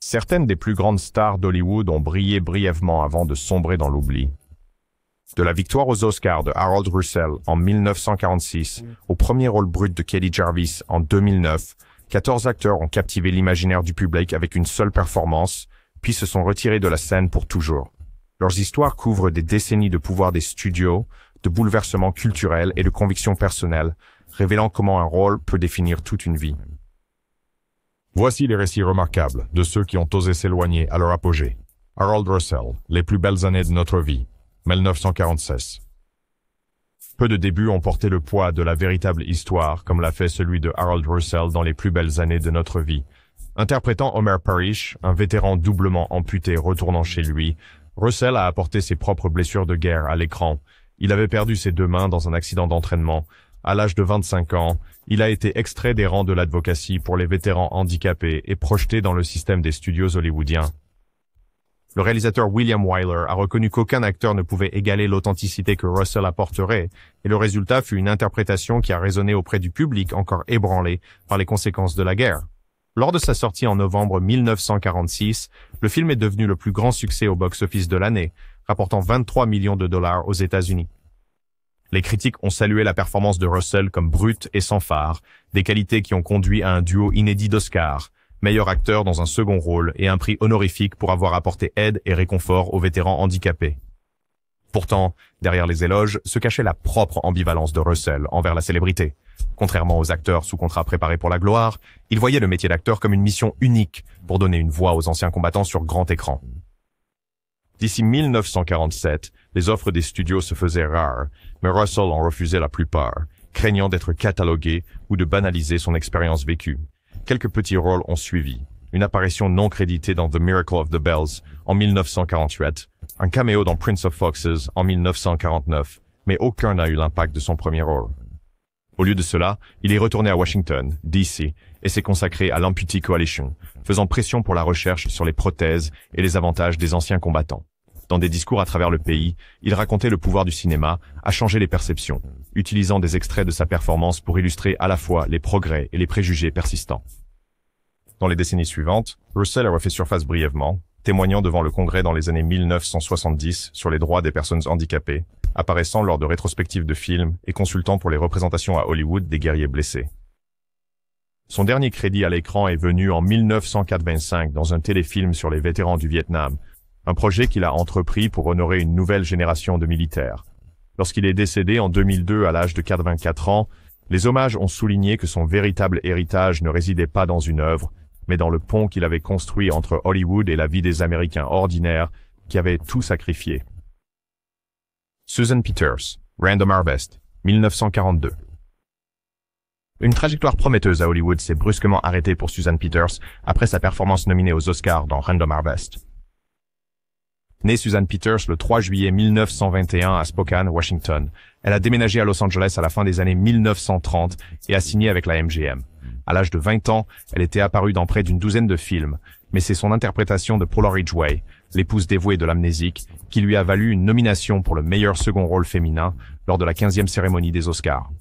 Certaines des plus grandes stars d'Hollywood ont brillé brièvement avant de sombrer dans l'oubli. De la victoire aux Oscars de Harold Russell en 1946 au premier rôle brut de Kelly Jarvis en 2009, 14 acteurs ont captivé l'imaginaire du public avec une seule performance, puis se sont retirés de la scène pour toujours. Leurs histoires couvrent des décennies de pouvoir des studios, de bouleversements culturels et de convictions personnelles, révélant comment un rôle peut définir toute une vie. Voici les récits remarquables de ceux qui ont osé s'éloigner à leur apogée. Harold Russell, les plus belles années de notre vie, 1946. Peu de débuts ont porté le poids de la véritable histoire, comme l'a fait celui de Harold Russell dans les plus belles années de notre vie. Interprétant Homer Parrish, un vétéran doublement amputé retournant chez lui, Russell a apporté ses propres blessures de guerre à l'écran. Il avait perdu ses deux mains dans un accident d'entraînement. À l'âge de 25 ans, il a été extrait des rangs de l'advocacy pour les vétérans handicapés et projeté dans le système des studios hollywoodiens. Le réalisateur William Wyler a reconnu qu'aucun acteur ne pouvait égaler l'authenticité que Russell apporterait, et le résultat fut une interprétation qui a résonné auprès du public encore ébranlé par les conséquences de la guerre. Lors de sa sortie en novembre 1946, le film est devenu le plus grand succès au box-office de l'année, rapportant 23 millions de dollars aux États-Unis. Les critiques ont salué la performance de Russell comme brute et sans phare, des qualités qui ont conduit à un duo inédit d'Oscars, meilleur acteur dans un second rôle et un prix honorifique pour avoir apporté aide et réconfort aux vétérans handicapés. Pourtant, derrière les éloges, se cachait la propre ambivalence de Russell envers la célébrité. Contrairement aux acteurs sous contrat préparés pour la gloire, il voyait le métier d'acteur comme une mission unique pour donner une voix aux anciens combattants sur grand écran. D'ici 1947, les offres des studios se faisaient rares, mais Russell en refusait la plupart, craignant d'être catalogué ou de banaliser son expérience vécue. Quelques petits rôles ont suivi. Une apparition non créditée dans The Miracle of the Bells en 1948, un caméo dans Prince of Foxes en 1949, mais aucun n'a eu l'impact de son premier rôle. Au lieu de cela, il est retourné à Washington, D.C., et s'est consacré à l'Amputee Coalition, faisant pression pour la recherche sur les prothèses et les avantages des anciens combattants. Dans des discours à travers le pays, il racontait le pouvoir du cinéma à changer les perceptions, utilisant des extraits de sa performance pour illustrer à la fois les progrès et les préjugés persistants. Dans les décennies suivantes, Russell a refait surface brièvement, témoignant devant le Congrès dans les années 1970 sur les droits des personnes handicapées, apparaissant lors de rétrospectives de films et consultant pour les représentations à Hollywood des guerriers blessés. Son dernier crédit à l'écran est venu en 1985 dans un téléfilm sur les vétérans du Vietnam, un projet qu'il a entrepris pour honorer une nouvelle génération de militaires. Lorsqu'il est décédé en 2002 à l'âge de 84 ans, les hommages ont souligné que son véritable héritage ne résidait pas dans une œuvre, mais dans le pont qu'il avait construit entre Hollywood et la vie des Américains ordinaires qui avaient tout sacrifié. Susan Peters, Random Harvest, 1942. Une trajectoire prometteuse à Hollywood s'est brusquement arrêtée pour Susan Peters après sa performance nominée aux Oscars dans Random Harvest. Née Susan Peters le 3 juillet 1921 à Spokane, Washington, elle a déménagé à Los Angeles à la fin des années 1930 et a signé avec la MGM. À l'âge de 20 ans, elle était apparue dans près d'une douzaine de films, mais c'est son interprétation de Paula Ridgway, l'épouse dévouée de l'amnésique, qui lui a valu une nomination pour le meilleur second rôle féminin lors de la 15e cérémonie des Oscars.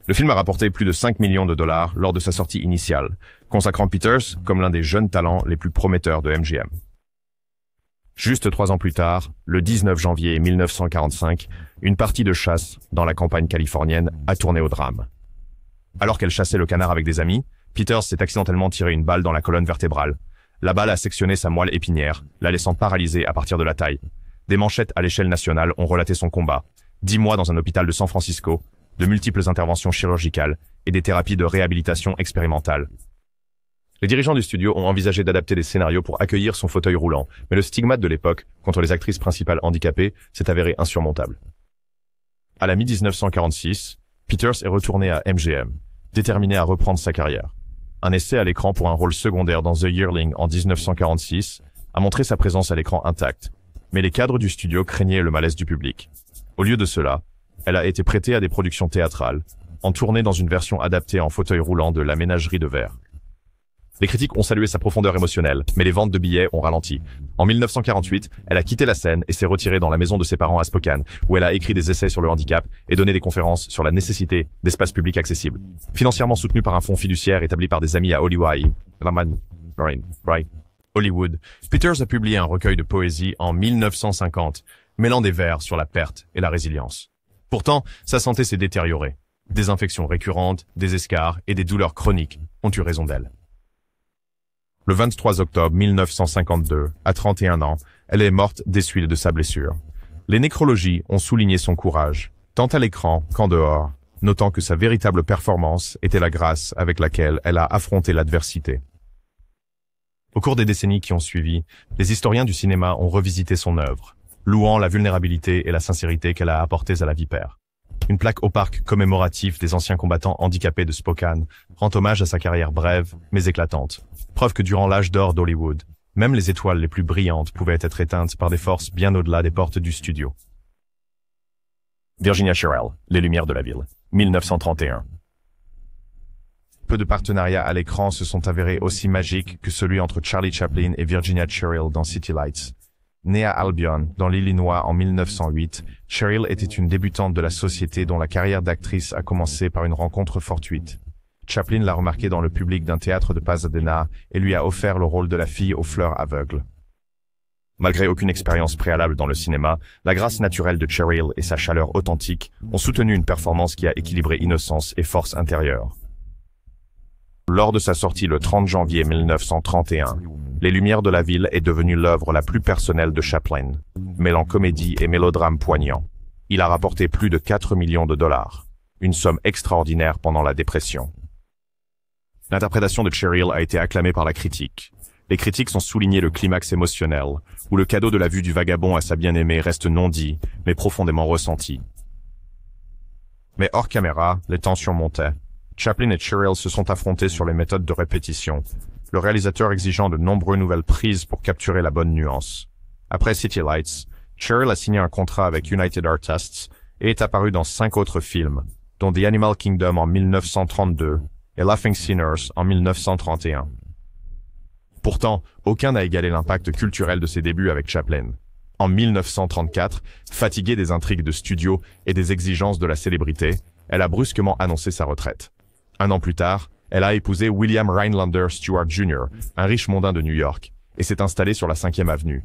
Le film a rapporté plus de 5 millions de dollars lors de sa sortie initiale, consacrant Peters comme l'un des jeunes talents les plus prometteurs de MGM. Juste 3 ans plus tard, le 19 janvier 1945, une partie de chasse dans la campagne californienne a tourné au drame. Alors qu'elle chassait le canard avec des amis, Peters s'est accidentellement tiré une balle dans la colonne vertébrale. La balle a sectionné sa moelle épinière, la laissant paralysée à partir de la taille. Des manchettes à l'échelle nationale ont relaté son combat. 10 mois dans un hôpital de San Francisco, de multiples interventions chirurgicales et des thérapies de réhabilitation expérimentales. Les dirigeants du studio ont envisagé d'adapter des scénarios pour accueillir son fauteuil roulant, mais le stigmate de l'époque contre les actrices principales handicapées s'est avéré insurmontable. À la mi-1946, Peters est retourné à MGM, déterminé à reprendre sa carrière. Un essai à l'écran pour un rôle secondaire dans The Yearling en 1946 a montré sa présence à l'écran intacte, mais les cadres du studio craignaient le malaise du public. Au lieu de cela, elle a été prêtée à des productions théâtrales, en tournée dans une version adaptée en fauteuil roulant de La Ménagerie de verre. Les critiques ont salué sa profondeur émotionnelle, mais les ventes de billets ont ralenti. En 1948, elle a quitté la scène et s'est retirée dans la maison de ses parents à Spokane, où elle a écrit des essais sur le handicap et donné des conférences sur la nécessité d'espaces publics accessibles. Financièrement soutenue par un fonds fiduciaire établi par des amis à Hollywood, Hollywood, Peters a publié un recueil de poésie en 1950, mêlant des vers sur la perte et la résilience. Pourtant, sa santé s'est détériorée. Des infections récurrentes, des escarres et des douleurs chroniques ont eu raison d'elle. Le 23 octobre 1952, à 31 ans, elle est morte des suites de sa blessure. Les nécrologies ont souligné son courage, tant à l'écran qu'en dehors, notant que sa véritable performance était la grâce avec laquelle elle a affronté l'adversité. Au cours des décennies qui ont suivi, les historiens du cinéma ont revisité son œuvre, louant la vulnérabilité et la sincérité qu'elle a apportées à la vipère. Une plaque au parc commémoratif des anciens combattants handicapés de Spokane rend hommage à sa carrière brève, mais éclatante. Preuve que durant l'âge d'or d'Hollywood, même les étoiles les plus brillantes pouvaient être éteintes par des forces bien au-delà des portes du studio. Virginia Cherrill, Les Lumières de la Ville, 1931. Peu de partenariats à l'écran se sont avérés aussi magiques que celui entre Charlie Chaplin et Virginia Cherrill dans City Lights. Née à Albion, dans l'Illinois en 1908, Cherrill était une débutante de la société dont la carrière d'actrice a commencé par une rencontre fortuite. Chaplin l'a remarquée dans le public d'un théâtre de Pasadena et lui a offert le rôle de la fille aux fleurs aveugles. Malgré aucune expérience préalable dans le cinéma, la grâce naturelle de Cherrill et sa chaleur authentique ont soutenu une performance qui a équilibré innocence et force intérieure. Lors de sa sortie le 30 janvier 1931, Les Lumières de la Ville est devenue l'œuvre la plus personnelle de Chaplin, mêlant comédie et mélodrame poignant. Il a rapporté plus de 4 millions de dollars, une somme extraordinaire pendant la dépression. L'interprétation de Cherrill a été acclamée par la critique. Les critiques ont souligné le climax émotionnel, où le cadeau de la vue du vagabond à sa bien-aimée reste non dit, mais profondément ressenti. Mais hors caméra, les tensions montaient. Chaplin et Cherrill se sont affrontés sur les méthodes de répétition, le réalisateur exigeant de nombreuses nouvelles prises pour capturer la bonne nuance. Après City Lights, Cherrill a signé un contrat avec United Artists et est apparu dans 5 autres films, dont The Animal Kingdom en 1932 et Laughing Sinners en 1931. Pourtant, aucun n'a égalé l'impact culturel de ses débuts avec Chaplin. En 1934, fatiguée des intrigues de studio et des exigences de la célébrité, elle a brusquement annoncé sa retraite. Un an plus tard, elle a épousé William Rhinelander Stewart Jr., un riche mondain de New York, et s'est installée sur la 5e avenue.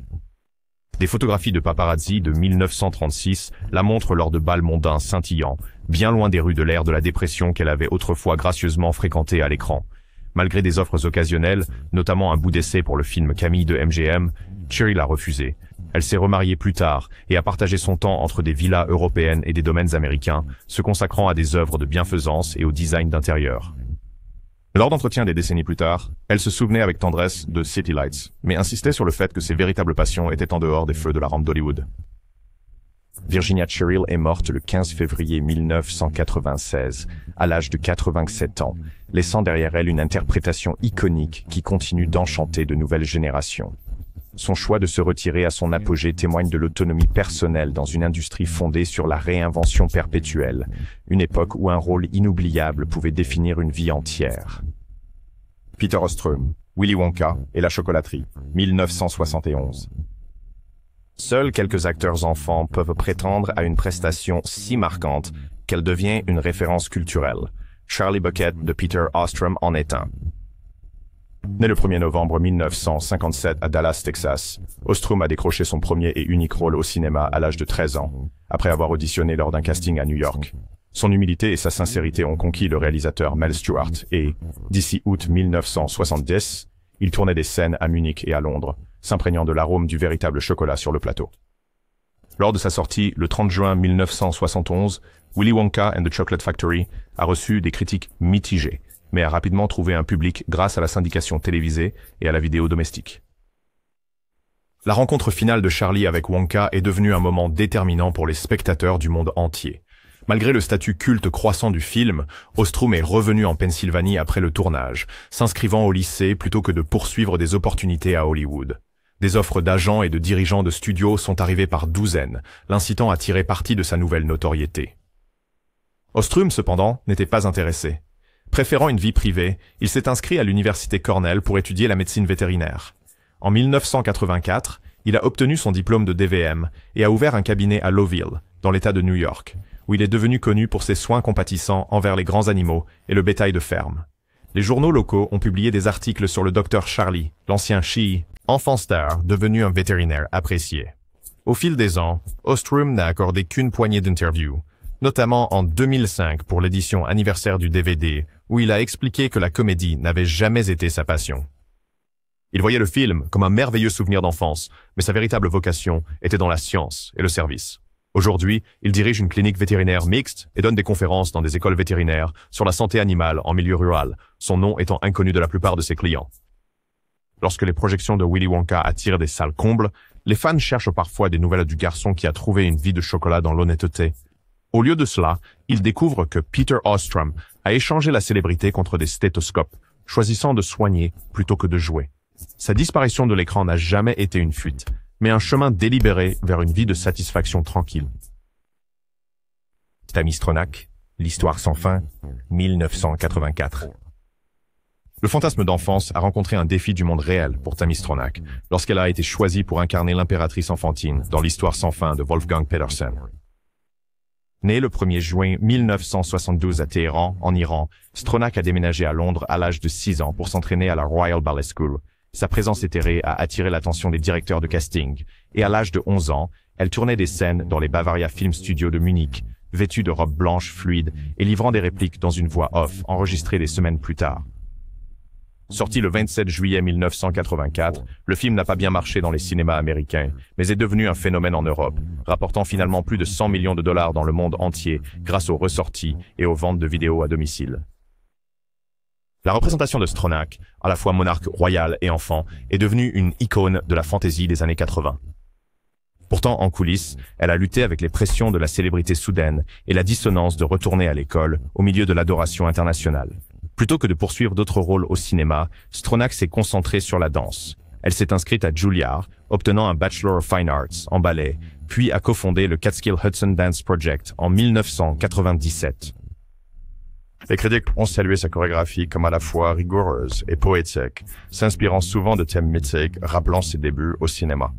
Des photographies de paparazzi de 1936 la montrent lors de bals mondains scintillants, bien loin des rues de l'ère de la dépression qu'elle avait autrefois gracieusement fréquentées à l'écran. Malgré des offres occasionnelles, notamment un bout d'essai pour le film Camille de MGM, Cherrill a refusé. Elle s'est remariée plus tard et a partagé son temps entre des villas européennes et des domaines américains, se consacrant à des œuvres de bienfaisance et au design d'intérieur. Lors d'entretiens des décennies plus tard, elle se souvenait avec tendresse de City Lights, mais insistait sur le fait que ses véritables passions étaient en dehors des feux de la rampe d'Hollywood. Virginia Cherrill est morte le 15 février 1996, à l'âge de 87 ans, laissant derrière elle une interprétation iconique qui continue d'enchanter de nouvelles générations. Son choix de se retirer à son apogée témoigne de l'autonomie personnelle dans une industrie fondée sur la réinvention perpétuelle, une époque où un rôle inoubliable pouvait définir une vie entière. Peter Ostrom, Willy Wonka et la chocolaterie, 1971. Seuls quelques acteurs enfants peuvent prétendre à une prestation si marquante qu'elle devient une référence culturelle. Charlie Bucket de Peter Ostrom en est un. Né le 1er novembre 1957 à Dallas, Texas, Ostrom a décroché son premier et unique rôle au cinéma à l'âge de 13 ans, après avoir auditionné lors d'un casting à New York. Son humilité et sa sincérité ont conquis le réalisateur Mel Stewart et, d'ici août 1970, il tournait des scènes à Munich et à Londres, s'imprégnant de l'arôme du véritable chocolat sur le plateau. Lors de sa sortie, le 30 juin 1971, Willy Wonka and the Chocolate Factory a reçu des critiques mitigées, mais a rapidement trouvé un public grâce à la syndication télévisée et à la vidéo domestique. La rencontre finale de Charlie avec Wonka est devenue un moment déterminant pour les spectateurs du monde entier. Malgré le statut culte croissant du film, Ostrom est revenu en Pennsylvanie après le tournage, s'inscrivant au lycée plutôt que de poursuivre des opportunités à Hollywood. Des offres d'agents et de dirigeants de studios sont arrivées par douzaines, l'incitant à tirer parti de sa nouvelle notoriété. Ostrom, cependant, n'était pas intéressé. Préférant une vie privée, il s'est inscrit à l'université Cornell pour étudier la médecine vétérinaire. En 1984, il a obtenu son diplôme de DVM et a ouvert un cabinet à Lowville, dans l'État de New York, où il est devenu connu pour ses soins compatissants envers les grands animaux et le bétail de ferme. Les journaux locaux ont publié des articles sur le docteur Charlie, l'ancien Chi, enfant star devenu un vétérinaire apprécié. Au fil des ans, Ostrom n'a accordé qu'une poignée d'interviews, notamment en 2005 pour l'édition anniversaire du DVD, où il a expliqué que la comédie n'avait jamais été sa passion. Il voyait le film comme un merveilleux souvenir d'enfance, mais sa véritable vocation était dans la science et le service. Aujourd'hui, il dirige une clinique vétérinaire mixte et donne des conférences dans des écoles vétérinaires sur la santé animale en milieu rural, son nom étant inconnu de la plupart de ses clients. Lorsque les projections de Willy Wonka attirent des salles combles, les fans cherchent parfois des nouvelles du garçon qui a trouvé une vie de chocolat dans l'honnêteté. Au lieu de cela, ils découvrent que Peter Ostrom a échangé la célébrité contre des stéthoscopes, choisissant de soigner plutôt que de jouer. Sa disparition de l'écran n'a jamais été une fuite, mais un chemin délibéré vers une vie de satisfaction tranquille. Tammy Stronach, L'histoire sans fin, 1984. Le fantasme d'enfance a rencontré un défi du monde réel pour Tammy Stronach, lorsqu'elle a été choisie pour incarner l'impératrice enfantine dans L'histoire sans fin de Wolfgang Petersen. Née le 1er juin 1972 à Téhéran, en Iran, Stronach a déménagé à Londres à l'âge de 6 ans pour s'entraîner à la Royal Ballet School. Sa présence éthérée a attiré l'attention des directeurs de casting, et à l'âge de 11 ans, elle tournait des scènes dans les Bavaria Film Studios de Munich, vêtue de robes blanches fluides et livrant des répliques dans une voix off enregistrée des semaines plus tard. Sorti le 27 juillet 1984, le film n'a pas bien marché dans les cinémas américains, mais est devenu un phénomène en Europe, rapportant finalement plus de 100 millions de dollars dans le monde entier grâce aux ressorties et aux ventes de vidéos à domicile. La représentation de Stronach, à la fois monarque royal et enfant, est devenue une icône de la fantaisie des années 80. Pourtant, en coulisses, elle a lutté avec les pressions de la célébrité soudaine et la dissonance de retourner à l'école au milieu de l'adoration internationale. Plutôt que de poursuivre d'autres rôles au cinéma, Stronach s'est concentrée sur la danse. Elle s'est inscrite à Juilliard, obtenant un Bachelor of Fine Arts en ballet, puis a cofondé le Catskill Hudson Dance Project en 1997. Les critiques ont salué sa chorégraphie comme à la fois rigoureuse et poétique, s'inspirant souvent de thèmes mythiques rappelant ses débuts au cinéma.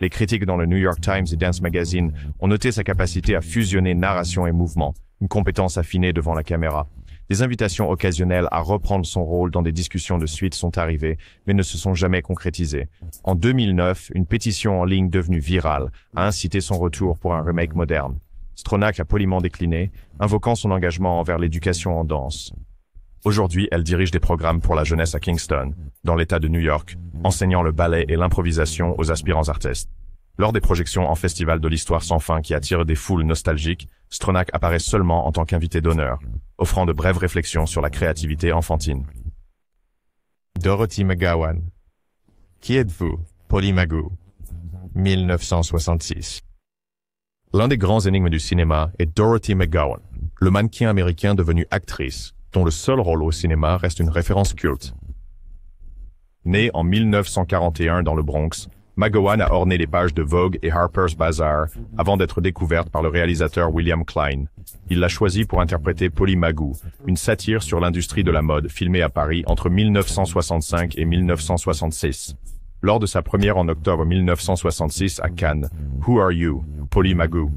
Les critiques dans le New York Times et Dance Magazine ont noté sa capacité à fusionner narration et mouvement, une compétence affinée devant la caméra. Des invitations occasionnelles à reprendre son rôle dans des discussions de suite sont arrivées, mais ne se sont jamais concrétisées. En 2009, une pétition en ligne devenue virale a incité son retour pour un remake moderne. Stronach a poliment décliné, invoquant son engagement envers l'éducation en danse. Aujourd'hui, elle dirige des programmes pour la jeunesse à Kingston, dans l'État de New York, enseignant le ballet et l'improvisation aux aspirants artistes. Lors des projections en festival de l'histoire sans fin qui attirent des foules nostalgiques, Stronach apparaît seulement en tant qu'invité d'honneur, offrant de brèves réflexions sur la créativité enfantine. Dorothy McGowan. Qui êtes-vous, Polly Magoo, 1966. L'un des grands énigmes du cinéma est Dorothy McGowan, le mannequin américain devenu actrice, dont le seul rôle au cinéma reste une référence culte. Née en 1941 dans le Bronx, McGowan a orné les pages de Vogue et Harper's Bazaar avant d'être découverte par le réalisateur William Klein. Il l'a choisie pour interpréter Polly Magoo, une satire sur l'industrie de la mode filmée à Paris entre 1965 et 1966. Lors de sa première en octobre 1966 à Cannes, Who Are You, Polly Magoo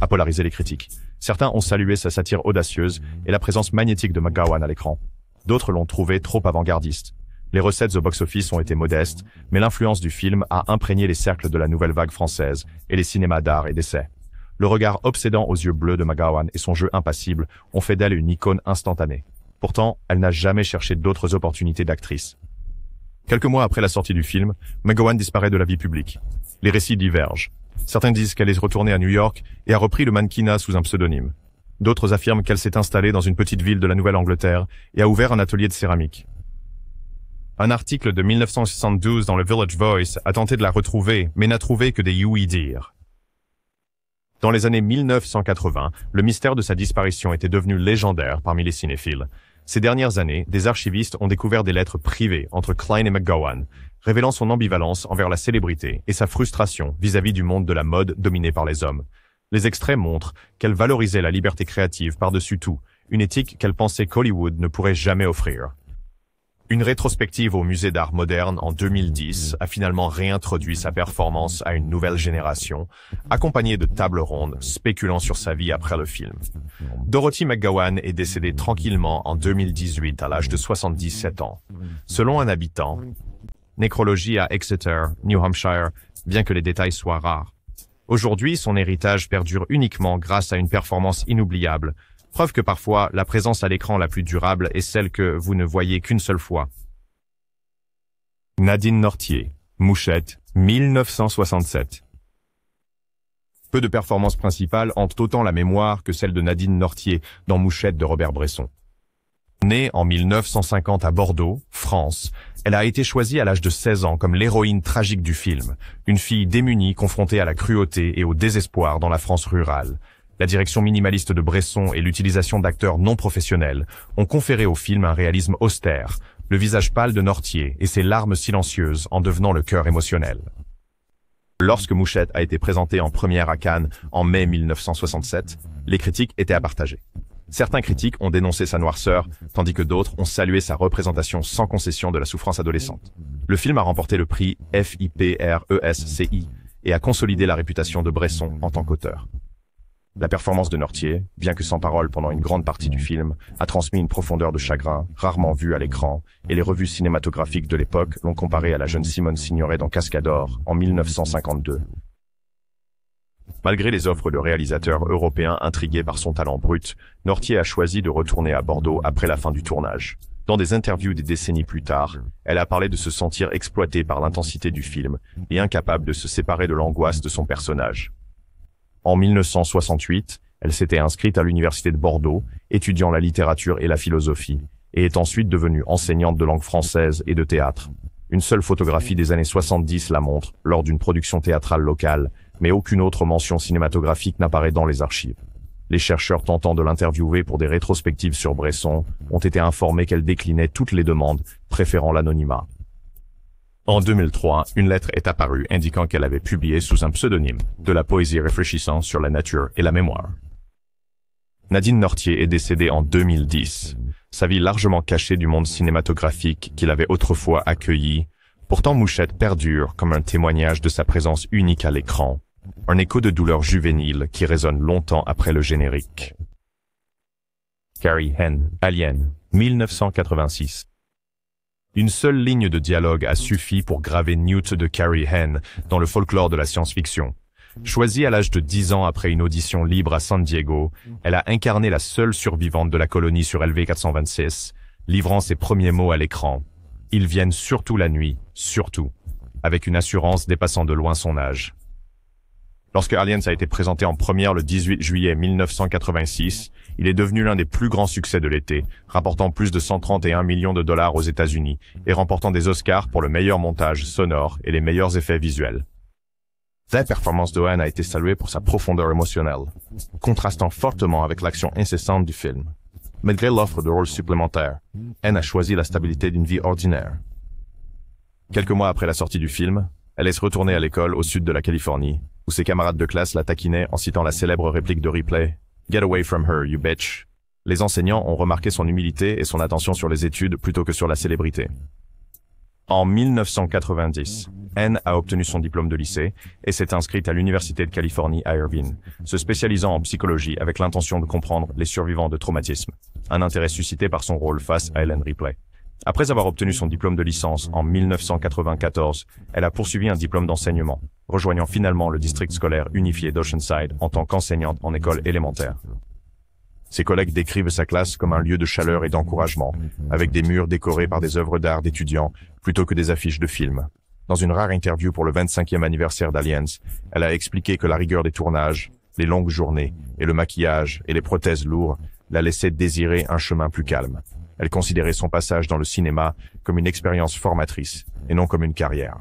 a polarisé les critiques. Certains ont salué sa satire audacieuse et la présence magnétique de McGowan à l'écran. D'autres l'ont trouvé trop avant-gardiste. Les recettes au box-office ont été modestes, mais l'influence du film a imprégné les cercles de la nouvelle vague française et les cinémas d'art et d'essai. Le regard obsédant aux yeux bleus de McGowan et son jeu impassible ont fait d'elle une icône instantanée. Pourtant, elle n'a jamais cherché d'autres opportunités d'actrice. Quelques mois après la sortie du film, McGowan disparaît de la vie publique. Les récits divergent. Certains disent qu'elle est retournée à New York et a repris le mannequinat sous un pseudonyme. D'autres affirment qu'elle s'est installée dans une petite ville de la Nouvelle-Angleterre et a ouvert un atelier de céramique. Un article de 1972 dans le Village Voice a tenté de la retrouver, mais n'a trouvé que des oui-dire. Dans les années 1980, le mystère de sa disparition était devenu légendaire parmi les cinéphiles. Ces dernières années, des archivistes ont découvert des lettres privées entre Klein et McGowan, révélant son ambivalence envers la célébrité et sa frustration vis-à-vis du monde de la mode dominé par les hommes. Les extraits montrent qu'elle valorisait la liberté créative par-dessus tout, une éthique qu'elle pensait qu'Hollywood ne pourrait jamais offrir. Une rétrospective au Musée d'art moderne en 2010 a finalement réintroduit sa performance à une nouvelle génération, accompagnée de tables rondes spéculant sur sa vie après le film. Dorothy McGowan est décédée tranquillement en 2018 à l'âge de 77 ans. Selon un habitant, nécrologie à Exeter, New Hampshire, bien que les détails soient rares. Aujourd'hui, son héritage perdure uniquement grâce à une performance inoubliable, preuve que parfois, la présence à l'écran la plus durable est celle que vous ne voyez qu'une seule fois. Nadine Nortier, Mouchette, 1967. Peu de performances principales hantent autant la mémoire que celle de Nadine Nortier dans Mouchette de Robert Bresson. Née en 1950 à Bordeaux, France, elle a été choisie à l'âge de 16 ans comme l'héroïne tragique du film, une fille démunie confrontée à la cruauté et au désespoir dans la France rurale. La direction minimaliste de Bresson et l'utilisation d'acteurs non professionnels ont conféré au film un réalisme austère, le visage pâle de Nortier et ses larmes silencieuses en devenant le cœur émotionnel. Lorsque Mouchette a été présentée en première à Cannes en mai 1967, les critiques étaient à partager. Certains critiques ont dénoncé sa noirceur, tandis que d'autres ont salué sa représentation sans concession de la souffrance adolescente. Le film a remporté le prix FIPRESCI et a consolidé la réputation de Bresson en tant qu'auteur. La performance de Nortier, bien que sans parole pendant une grande partie du film, a transmis une profondeur de chagrin, rarement vue à l'écran, et les revues cinématographiques de l'époque l'ont comparée à la jeune Simone Signoret dans Cascador, en 1952. Malgré les offres de réalisateurs européens intrigués par son talent brut, Nortier a choisi de retourner à Bordeaux après la fin du tournage. Dans des interviews des décennies plus tard, elle a parlé de se sentir exploitée par l'intensité du film et incapable de se séparer de l'angoisse de son personnage. En 1968, elle s'était inscrite à l'université de Bordeaux, étudiant la littérature et la philosophie, et est ensuite devenue enseignante de langue française et de théâtre. Une seule photographie des années 70 la montre, lors d'une production théâtrale locale, mais aucune autre mention cinématographique n'apparaît dans les archives. Les chercheurs tentant de l'interviewer pour des rétrospectives sur Bresson ont été informés qu'elle déclinait toutes les demandes, préférant l'anonymat. En 2003, une lettre est apparue indiquant qu'elle avait publié sous un pseudonyme de la poésie réfléchissant sur la nature et la mémoire. Nadine Nortier est décédée en 2010, sa vie largement cachée du monde cinématographique qu'il avait autrefois accueilli. Pourtant Mouchette perdure comme un témoignage de sa présence unique à l'écran, un écho de douleur juvénile qui résonne longtemps après le générique. Carrie Henn, Alien, 1986. Une seule ligne de dialogue a suffi pour graver Newt de Carrie Henn dans le folklore de la science-fiction. Choisie à l'âge de 10 ans après une audition libre à San Diego, elle a incarné la seule survivante de la colonie sur LV-426, livrant ses premiers mots à l'écran. Ils viennent surtout la nuit, surtout, avec une assurance dépassant de loin son âge. Lorsque Aliens a été présenté en première le 18 juillet 1986, il est devenu l'un des plus grands succès de l'été, rapportant plus de 131 millions de dollars aux États-Unis et remportant des Oscars pour le meilleur montage sonore et les meilleurs effets visuels. La performance de Henn a été saluée pour sa profondeur émotionnelle, contrastant fortement avec l'action incessante du film. Malgré l'offre de rôles supplémentaires, Henn a choisi la stabilité d'une vie ordinaire. Quelques mois après la sortie du film, elle est retournée à l'école au sud de la Californie, où ses camarades de classe la taquinaient en citant la célèbre réplique de Ripley « Get away from her, you bitch ». Les enseignants ont remarqué son humilité et son attention sur les études plutôt que sur la célébrité. En 1990, Henn a obtenu son diplôme de lycée et s'est inscrite à l'Université de Californie à Irvine, se spécialisant en psychologie avec l'intention de comprendre les survivants de traumatisme, un intérêt suscité par son rôle face à Ellen Ripley. Après avoir obtenu son diplôme de licence en 1994, elle a poursuivi un diplôme d'enseignement, rejoignant finalement le district scolaire unifié d'Oceanside en tant qu'enseignante en école élémentaire. Ses collègues décrivent sa classe comme un lieu de chaleur et d'encouragement, avec des murs décorés par des œuvres d'art d'étudiants plutôt que des affiches de films. Dans une rare interview pour le 25e anniversaire d'Aliens, elle a expliqué que la rigueur des tournages, les longues journées et le maquillage et les prothèses lourdes la laissaient désirer un chemin plus calme. Elle considérait son passage dans le cinéma comme une expérience formatrice et non comme une carrière.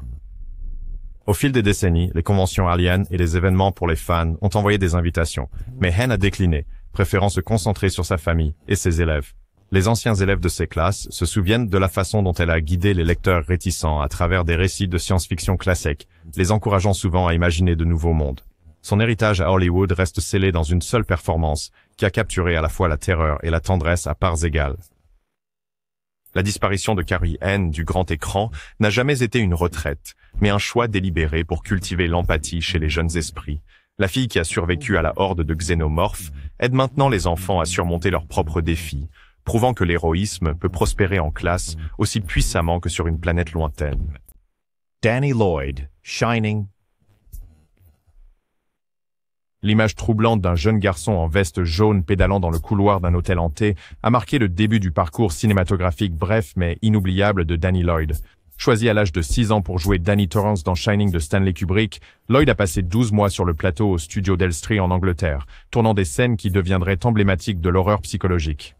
Au fil des décennies, les conventions Aliens et les événements pour les fans ont envoyé des invitations, mais Henn a décliné, préférant se concentrer sur sa famille et ses élèves. Les anciens élèves de ses classes se souviennent de la façon dont elle a guidé les lecteurs réticents à travers des récits de science-fiction classiques, les encourageant souvent à imaginer de nouveaux mondes. Son héritage à Hollywood reste scellé dans une seule performance qui a capturé à la fois la terreur et la tendresse à parts égales. La disparition de Carrie Henn du grand écran n'a jamais été une retraite, mais un choix délibéré pour cultiver l'empathie chez les jeunes esprits. La fille qui a survécu à la horde de xénomorphes aide maintenant les enfants à surmonter leurs propres défis, prouvant que l'héroïsme peut prospérer en classe aussi puissamment que sur une planète lointaine. Danny Lloyd, Shining. L'image troublante d'un jeune garçon en veste jaune pédalant dans le couloir d'un hôtel hanté a marqué le début du parcours cinématographique bref mais inoubliable de Danny Lloyd. Choisi à l'âge de 6 ans pour jouer Danny Torrance dans Shining de Stanley Kubrick, Lloyd a passé 12 mois sur le plateau au studio d'Elstree en Angleterre, tournant des scènes qui deviendraient emblématiques de l'horreur psychologique.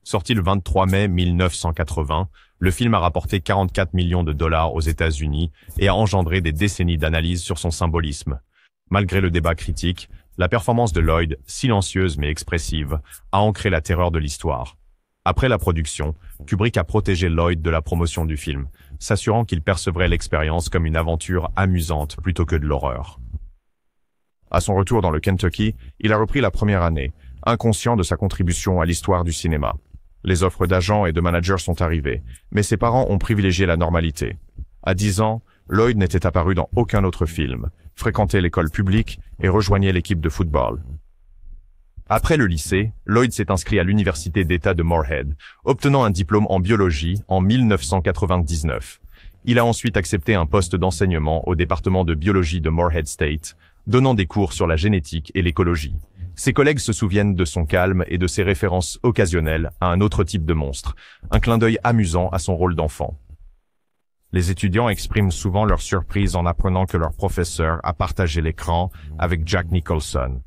Sorti le 23 mai 1980, le film a rapporté 44 millions de dollars aux États-Unis et a engendré des décennies d'analyses sur son symbolisme. Malgré le débat critique, la performance de Lloyd, silencieuse mais expressive, a ancré la terreur de l'histoire. Après la production, Kubrick a protégé Lloyd de la promotion du film, s'assurant qu'il percevrait l'expérience comme une aventure amusante plutôt que de l'horreur. À son retour dans le Kentucky, il a repris la première année, inconscient de sa contribution à l'histoire du cinéma. Les offres d'agents et de managers sont arrivées, mais ses parents ont privilégié la normalité. À 10 ans, Lloyd n'était apparu dans aucun autre film, fréquentait l'école publique et rejoignait l'équipe de football. Après le lycée, Lloyd s'est inscrit à l'université d'État de Moorhead, obtenant un diplôme en biologie en 1999. Il a ensuite accepté un poste d'enseignement au département de biologie de Moorhead State, donnant des cours sur la génétique et l'écologie. Ses collègues se souviennent de son calme et de ses références occasionnelles à un autre type de monstre, un clin d'œil amusant à son rôle d'enfant. Les étudiants expriment souvent leur surprise en apprenant que leur professeur a partagé l'écran avec Jack Nicholson.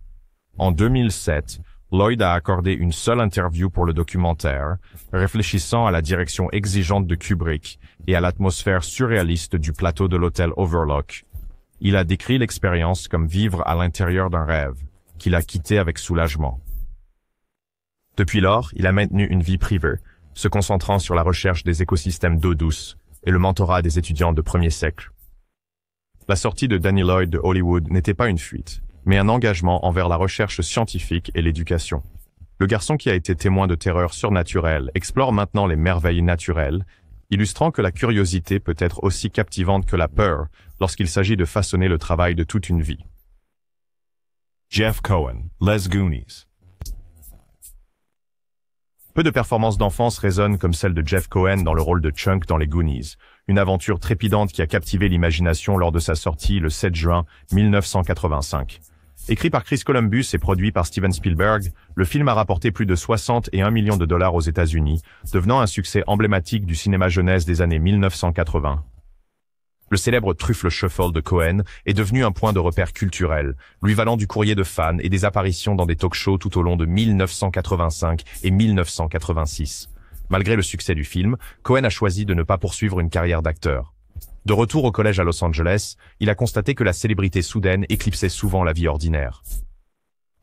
En 2007, Lloyd a accordé une seule interview pour le documentaire, réfléchissant à la direction exigeante de Kubrick et à l'atmosphère surréaliste du plateau de l'hôtel Overlook. Il a décrit l'expérience comme vivre à l'intérieur d'un rêve, qu'il a quitté avec soulagement. Depuis lors, il a maintenu une vie privée, se concentrant sur la recherche des écosystèmes d'eau douce et le mentorat des étudiants de premier siècle. La sortie de Danny Lloyd de Hollywood n'était pas une fuite, mais un engagement envers la recherche scientifique et l'éducation. Le garçon qui a été témoin de terreur surnaturelle explore maintenant les merveilles naturelles, illustrant que la curiosité peut être aussi captivante que la peur lorsqu'il s'agit de façonner le travail de toute une vie. Jeff Cohen, Les Goonies. Peu de performances d'enfance résonnent comme celle de Jeff Cohen dans le rôle de Chunk dans les Goonies, une aventure trépidante qui a captivé l'imagination lors de sa sortie le 7 juin 1985. Écrit par Chris Columbus et produit par Steven Spielberg, le film a rapporté plus de 61 millions de dollars aux États-Unis, devenant un succès emblématique du cinéma jeunesse des années 1980. Le célèbre Truffle Shuffle de Cohen est devenu un point de repère culturel, lui valant du courrier de fans et des apparitions dans des talk-shows tout au long de 1985 et 1986. Malgré le succès du film, Cohen a choisi de ne pas poursuivre une carrière d'acteur. De retour au collège à Los Angeles, il a constaté que la célébrité soudaine éclipsait souvent la vie ordinaire.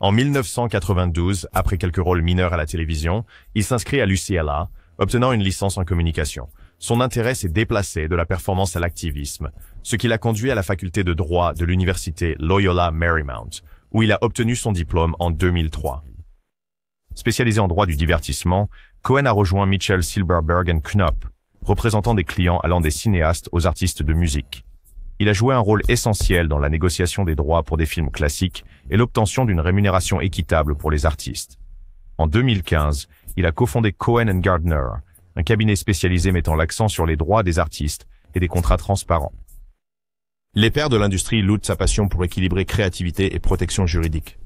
En 1992, après quelques rôles mineurs à la télévision, il s'inscrit à l'UCLA, obtenant une licence en communication. Son intérêt s'est déplacé de la performance à l'activisme, ce qui l'a conduit à la faculté de droit de l'université Loyola Marymount, où il a obtenu son diplôme en 2003. Spécialisé en droit du divertissement, Cohen a rejoint Mitchell Silberberg & Knopp, représentant des clients allant des cinéastes aux artistes de musique. Il a joué un rôle essentiel dans la négociation des droits pour des films classiques et l'obtention d'une rémunération équitable pour les artistes. En 2015, il a cofondé Cohen & Gardner, un cabinet spécialisé mettant l'accent sur les droits des artistes et des contrats transparents. Les pairs de l'industrie louent sa passion pour équilibrer créativité et protection juridique.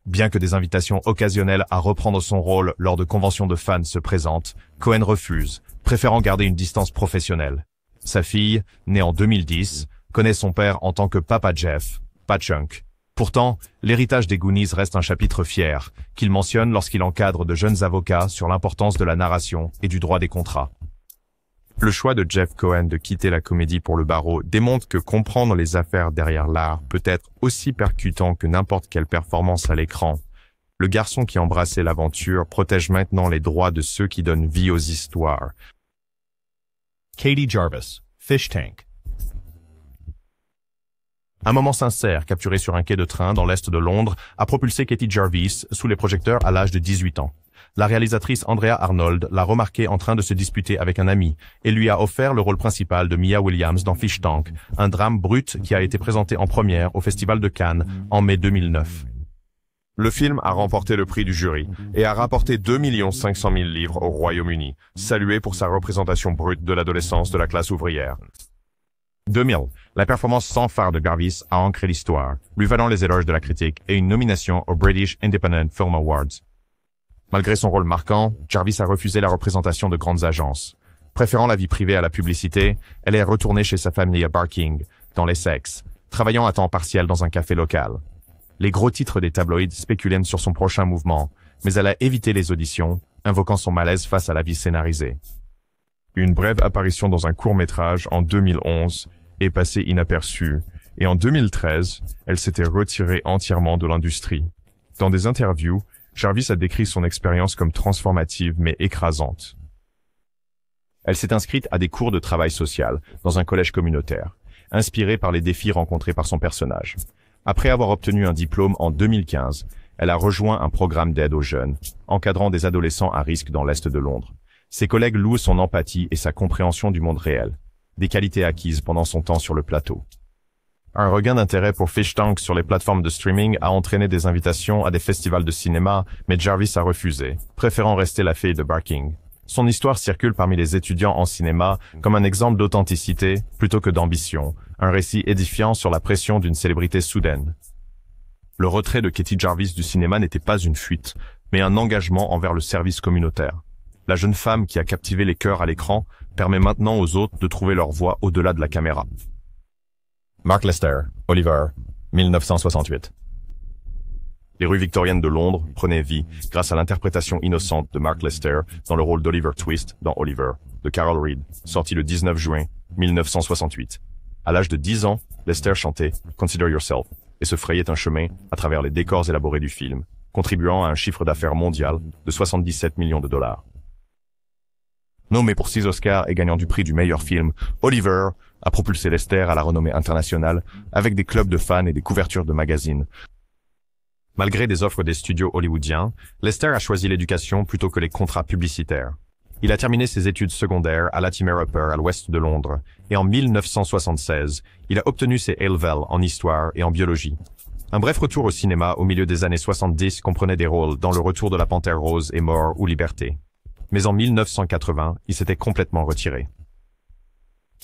Bien que des invitations occasionnelles à reprendre son rôle lors de conventions de fans se présentent, Cohen refuse, préférant garder une distance professionnelle. Sa fille, née en 2010, connaît son père en tant que Papa Jeff, pas Chunk. Pourtant, l'héritage des Goonies reste un chapitre fier, qu'il mentionne lorsqu'il encadre de jeunes avocats sur l'importance de la narration et du droit des contrats. Le choix de Jeff Cohen de quitter la comédie pour le barreau démontre que comprendre les affaires derrière l'art peut être aussi percutant que n'importe quelle performance à l'écran. Le garçon qui embrassait l'aventure protège maintenant les droits de ceux qui donnent vie aux histoires. Katie Jarvis, Fish Tank. Un moment sincère, capturé sur un quai de train dans l'est de Londres, a propulsé Katie Jarvis sous les projecteurs à l'âge de 18 ans. La réalisatrice Andrea Arnold l'a remarqué en train de se disputer avec un ami et lui a offert le rôle principal de Mia Williams dans Fish Tank, un drame brut qui a été présenté en première au Festival de Cannes en mai 2009. Le film a remporté le prix du jury et a rapporté 2 500 000 livres au Royaume-Uni, salué pour sa représentation brute de l'adolescence de la classe ouvrière. 2000, la performance sans phare de Jarvis a ancré l'histoire, lui valant les éloges de la critique et une nomination aux British Independent Film Awards. Malgré son rôle marquant, Jarvis a refusé la représentation de grandes agences. Préférant la vie privée à la publicité, elle est retournée chez sa famille à Barking, dans l'Essex, travaillant à temps partiel dans un café local. Les gros titres des tabloïds spéculaient sur son prochain mouvement, mais elle a évité les auditions, invoquant son malaise face à la vie scénarisée. Une brève apparition dans un court-métrage en 2011 est passée inaperçue, et en 2013, elle s'était retirée entièrement de l'industrie. Dans des interviews, Jarvis a décrit son expérience comme transformative mais écrasante. Elle s'est inscrite à des cours de travail social dans un collège communautaire, inspirée par les défis rencontrés par son personnage. Après avoir obtenu un diplôme en 2015, elle a rejoint un programme d'aide aux jeunes, encadrant des adolescents à risque dans l'Est de Londres. Ses collègues louent son empathie et sa compréhension du monde réel, des qualités acquises pendant son temps sur le plateau. Un regain d'intérêt pour Fish Tank sur les plateformes de streaming a entraîné des invitations à des festivals de cinéma, mais Jarvis a refusé, préférant rester la fille de Barking. Son histoire circule parmi les étudiants en cinéma comme un exemple d'authenticité plutôt que d'ambition, un récit édifiant sur la pression d'une célébrité soudaine. Le retrait de Katie Jarvis du cinéma n'était pas une fuite, mais un engagement envers le service communautaire. La jeune femme qui a captivé les cœurs à l'écran permet maintenant aux autres de trouver leur voix au-delà de la caméra. Mark Lester, Oliver, 1968. Les rues victoriennes de Londres prenaient vie grâce à l'interprétation innocente de Mark Lester dans le rôle d'Oliver Twist dans Oliver, de Carol Reed, sorti le 19 juin 1968. À l'âge de 10 ans, Lester chantait « Consider Yourself » et se frayait un chemin à travers les décors élaborés du film, contribuant à un chiffre d'affaires mondial de 77 millions de dollars. Nommé pour 6 Oscars et gagnant du prix du meilleur film, Oliver a propulsé Lester à la renommée internationale avec des clubs de fans et des couvertures de magazines. Malgré des offres des studios hollywoodiens, Lester a choisi l'éducation plutôt que les contrats publicitaires. Il a terminé ses études secondaires à Latimer Upper à l'ouest de Londres, et en 1976, il a obtenu ses A-Level en histoire et en biologie. Un bref retour au cinéma au milieu des années 70 comprenait des rôles dans Le Retour de la Panthère Rose et Mort ou Liberté. Mais en 1980, il s'était complètement retiré.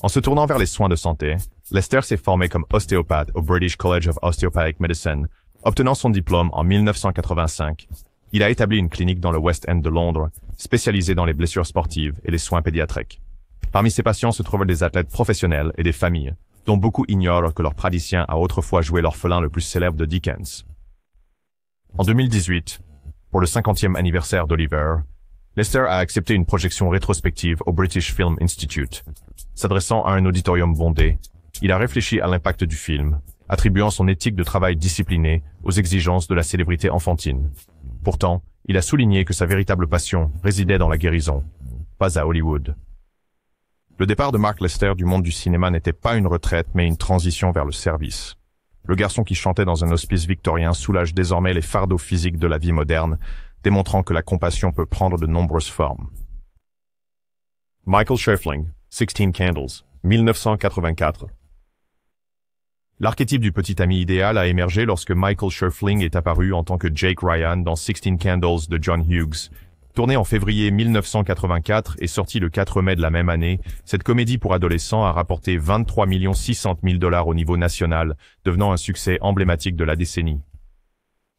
En se tournant vers les soins de santé, Lester s'est formé comme ostéopathe au British College of Osteopathic Medicine, obtenant son diplôme en 1985. Il a établi une clinique dans le West End de Londres, spécialisée dans les blessures sportives et les soins pédiatriques. Parmi ses patients se trouvaient des athlètes professionnels et des familles, dont beaucoup ignorent que leur praticien a autrefois joué l'orphelin le plus célèbre de Dickens. En 2018, pour le 50e anniversaire d'Oliver, Lester a accepté une projection rétrospective au British Film Institute. S'adressant à un auditorium bondé, il a réfléchi à l'impact du film, attribuant son éthique de travail disciplinée aux exigences de la célébrité enfantine. Pourtant, il a souligné que sa véritable passion résidait dans la guérison, pas à Hollywood. Le départ de Mark Lester du monde du cinéma n'était pas une retraite, mais une transition vers le service. Le garçon qui chantait dans un hospice victorien soulage désormais les fardeaux physiques de la vie moderne, démontrant que la compassion peut prendre de nombreuses formes. Michael Schöffling, 16 Candles, 1984. L'archétype du petit ami idéal a émergé lorsque Michael Schöffling est apparu en tant que Jake Ryan dans 16 Candles de John Hughes. Tournée en février 1984 et sortie le 4 mai de la même année, cette comédie pour adolescents a rapporté 23 600 000 $ au niveau national, devenant un succès emblématique de la décennie.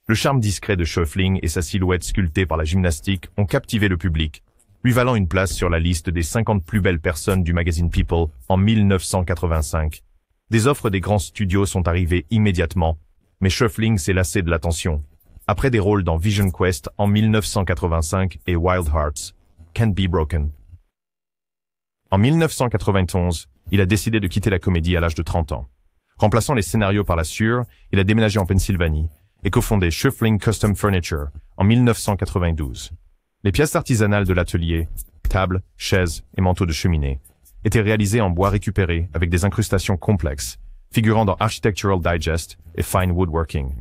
Le charme discret de Schöffling et sa silhouette sculptée par la gymnastique ont captivé le public, lui valant une place sur la liste des 50 plus belles personnes du magazine People en 1985. Des offres des grands studios sont arrivées immédiatement, mais Schöffling s'est lassé de l'attention. Après des rôles dans Vision Quest en 1985 et Wild Hearts, Can't Be Broken. En 1991, il a décidé de quitter la comédie à l'âge de 30 ans. Remplaçant les scénarios par la sueur, il a déménagé en Pennsylvanie et cofondé Schöffling Custom Furniture en 1992. Les pièces artisanales de l'atelier, tables, chaises et manteaux de cheminée, étaient réalisées en bois récupéré avec des incrustations complexes, figurant dans Architectural Digest et Fine Woodworking.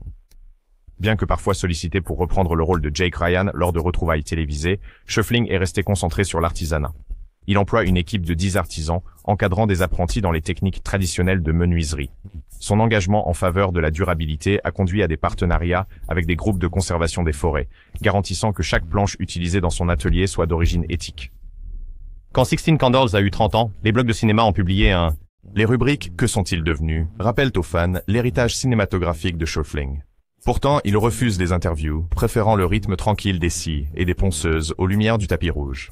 Bien que parfois sollicité pour reprendre le rôle de Jake Ryan lors de retrouvailles télévisées, Schöffling est resté concentré sur l'artisanat. Il emploie une équipe de 10 artisans, encadrant des apprentis dans les techniques traditionnelles de menuiserie. Son engagement en faveur de la durabilité a conduit à des partenariats avec des groupes de conservation des forêts, garantissant que chaque planche utilisée dans son atelier soit d'origine éthique. Quand 16 Candles a eu 30 ans, les blogs de cinéma ont publié un Les rubriques « Que sont-ils devenus ?» rappellent aux fans l'héritage cinématographique de Schöffling. Pourtant, il refuse les interviews, préférant le rythme tranquille des scies et des ponceuses aux lumières du tapis rouge.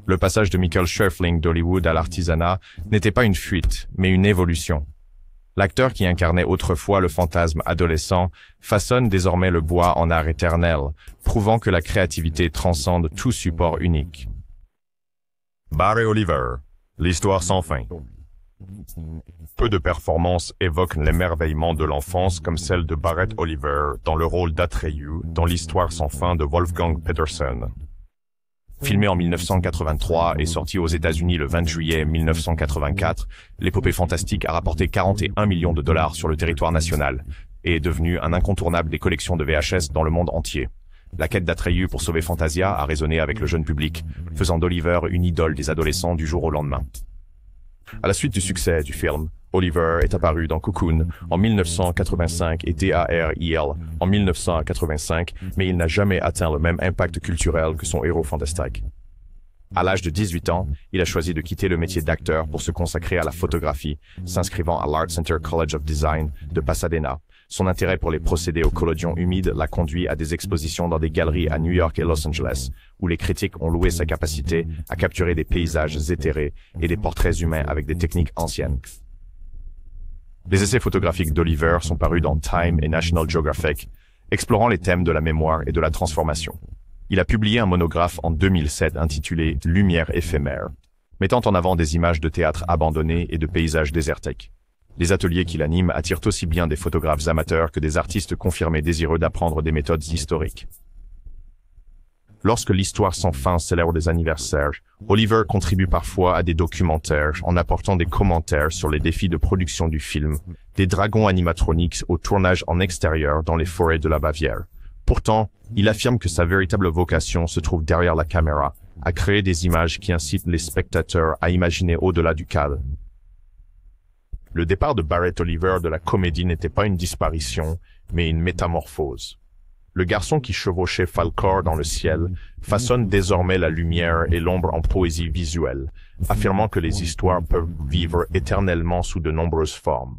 Le passage de Michael Schöffling d'Hollywood à l'artisanat n'était pas une fuite, mais une évolution. L'acteur qui incarnait autrefois le fantasme adolescent façonne désormais le bois en art éternel, prouvant que la créativité transcende tout support unique. Barry Oliver, l'histoire sans fin. Peu de performances évoquent l'émerveillement de l'enfance comme celle de Barrett Oliver dans le rôle d'Atreyu dans l'histoire sans fin de Wolfgang Petersen. Filmé en 1983 et sorti aux États-Unis le 20 juillet 1984, l'épopée fantastique a rapporté 41 millions de dollars sur le territoire national et est devenu un incontournable des collections de VHS dans le monde entier. La quête d'Atreyu pour sauver Fantasia a résonné avec le jeune public, faisant d'Oliver une idole des adolescents du jour au lendemain. À la suite du succès du film, Oliver est apparu dans Cocoon en 1985 et DARIL en 1985, mais il n'a jamais atteint le même impact culturel que son héros fantastique. À l'âge de 18 ans, il a choisi de quitter le métier d'acteur pour se consacrer à la photographie, s'inscrivant à l'Art Center College of Design de Pasadena. Son intérêt pour les procédés au collodion humide l'a conduit à des expositions dans des galeries à New York et Los Angeles, où les critiques ont loué sa capacité à capturer des paysages éthérés et des portraits humains avec des techniques anciennes. Les essais photographiques d'Oliver sont parus dans Time et National Geographic, explorant les thèmes de la mémoire et de la transformation. Il a publié un monographe en 2007 intitulé « Lumière éphémère », mettant en avant des images de théâtre abandonnés et de paysages désertiques. Les ateliers qu'il anime attirent aussi bien des photographes amateurs que des artistes confirmés désireux d'apprendre des méthodes historiques. Lorsque l'histoire sans fin célèbre des anniversaires, Oliver contribue parfois à des documentaires en apportant des commentaires sur les défis de production du film, des dragons animatroniques au tournage en extérieur dans les forêts de la Bavière. Pourtant, il affirme que sa véritable vocation se trouve derrière la caméra, à créer des images qui incitent les spectateurs à imaginer au-delà du cadre. Le départ de Barrett Oliver de la comédie n'était pas une disparition, mais une métamorphose. Le garçon qui chevauchait Falkor dans le ciel façonne désormais la lumière et l'ombre en poésie visuelle, affirmant que les histoires peuvent vivre éternellement sous de nombreuses formes.